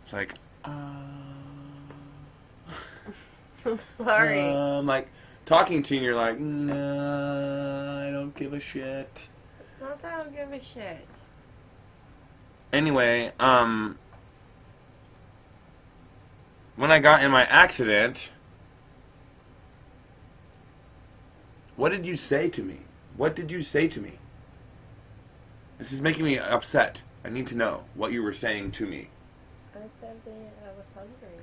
It's like, I'm sorry. like talking to you and you're like, nah, I don't give a shit. It's not that I don't give a shit. Anyway, when I got in my accident, what did you say to me? What did you say to me? This is making me upset. I need to know what you were saying to me. I said that I was hungry and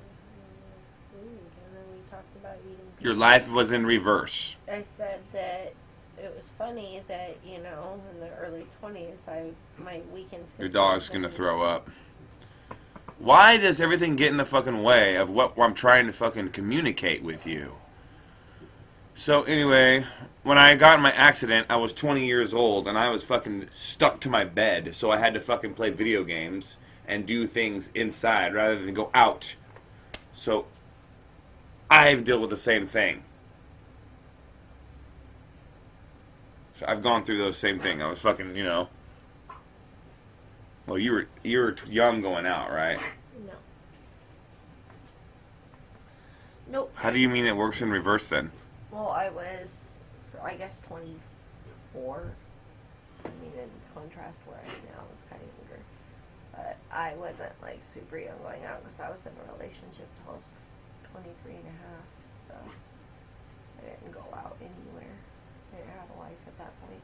food, and then we talked about eating pizza. Your life was in reverse. I said that it was funny that, you know, in the early 20s, my weekends... Your dog's gonna throw up. Why does everything get in the fucking way of what I'm trying to fucking communicate with you? So anyway, when I got in my accident, I was 20 years old and I was fucking stuck to my bed. So I had to fucking play video games and do things inside rather than go out. So I've dealt with the same thing. So I've gone through those same thing. I was fucking, you know. Well, you were young going out, right? No. Nope. How do you mean it works in reverse then? Well, I was, I guess, 24. I mean, in contrast where I am now, I was kind of younger. But I wasn't, like, super young going out because I was in a relationship till I was 23 and a half. So I didn't go out anywhere. I didn't have a life at that point.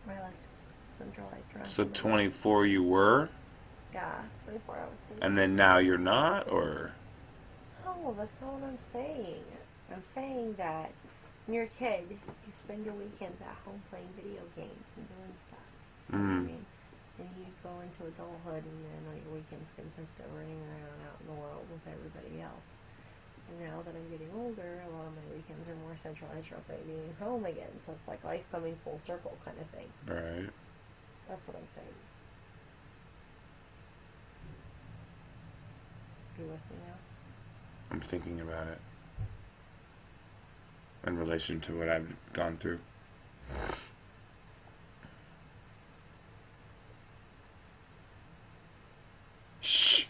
My life is centralized around. So 24 you were? Yeah, 24 I was single. And then now you're not, or? No, that's not what I'm saying. I'm saying that when you're a kid, you spend your weekends at home playing video games and doing stuff. You know what I mean? Then you go into adulthood and then all your weekends consist of running around out in the world with everybody else. And now that I'm getting older, a lot of my weekends are more centralized around being home again. So it's like life coming full circle kind of thing. Right. That's what I'm saying. You with me now? I'm thinking about it. In relation to what I've gone through. Shh.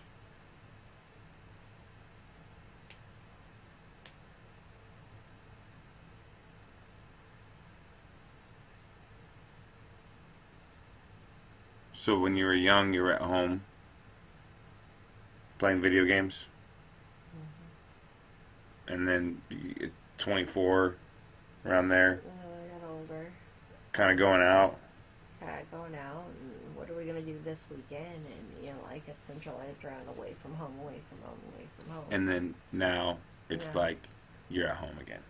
So when you were young, you were at home playing video games? And then 24, around there, I got older. kind of going out. Going out, and what are we going to do this weekend? And, you know, like, it's centralized around away from home, away from home, away from home. And then now it's Yeah. like you're at home again.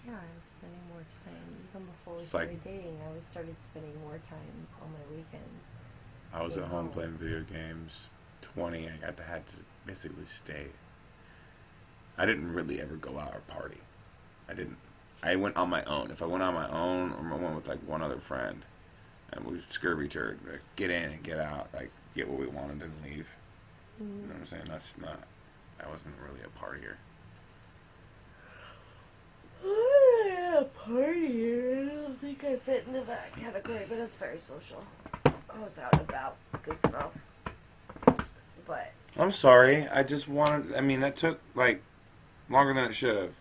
Yeah, I'm spending more time. Even before we It's like- started dating, I started spending more time on my weekends. I was at Being home home. playing video games. 20, I had to basically stay. I didn't really ever go out or party. I went on my own. If I went on my own, or I went with like one other friend, and we scurvy turd, like, get in and get out, like get what we wanted and leave. You know what I'm saying? I wasn't really a partier. A partier? I don't think I fit into that category, but it's very social. I was out and about, goofing off. But I'm sorry. I just wanted. I mean, that took like longer than it should have.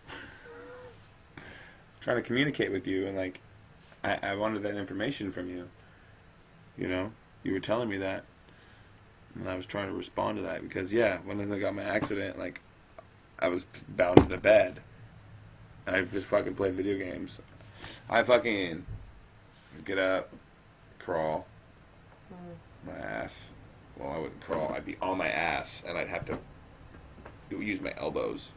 Trying to communicate with you, and like, I wanted that information from you. You know, you were telling me that, and I was trying to respond to that because yeah, when I got my accident, like, I was bound to the bed. I just fucking played video games. I fucking get up, crawl, my ass. Well, I wouldn't crawl. I'd be on my ass, and I'd have to use my elbows.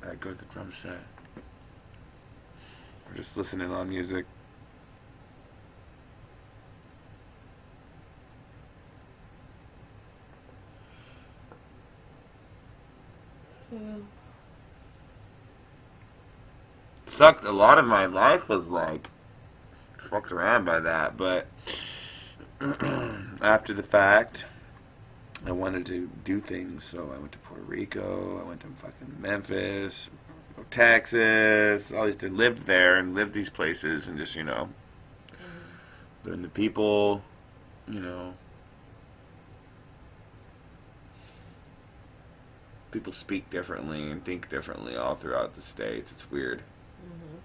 I'd go to the drum set. Or just listening on music. Sucked. A lot of my life was like fucked around by that, but after the fact, I wanted to do things, so I went to Puerto Rico, I went to fucking Memphis, Texas, all these things, lived there and lived these places and just, you know, Then the people, you know, people speak differently and think differently all throughout the states. It's weird. Mm-hmm.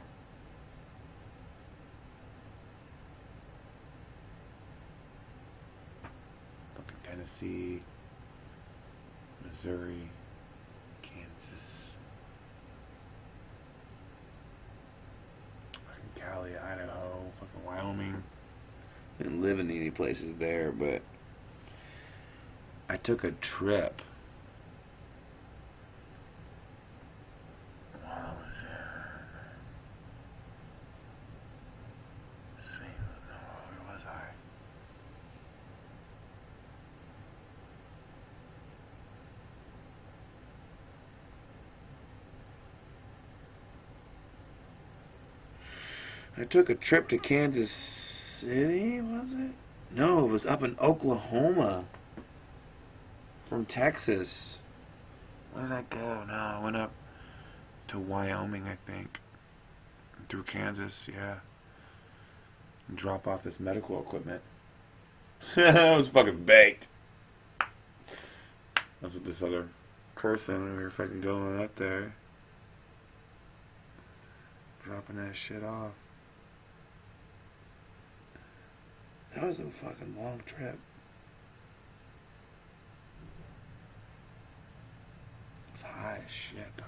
Fucking Tennessee, Missouri, Kansas, fucking Cali, Idaho, fucking Wyoming. Didn't live in any places there, but I took a trip. While I was where was I? I took a trip to Kansas City, was it? No, it was up in Oklahoma. From Texas. Where did I go? No, I went up to Wyoming, I think. Through Kansas, yeah. And drop off this medical equipment. I was fucking baked. That's with this other person, and we were fucking going up there. Dropping that shit off. That was a fucking long trip. It's high as shit, though.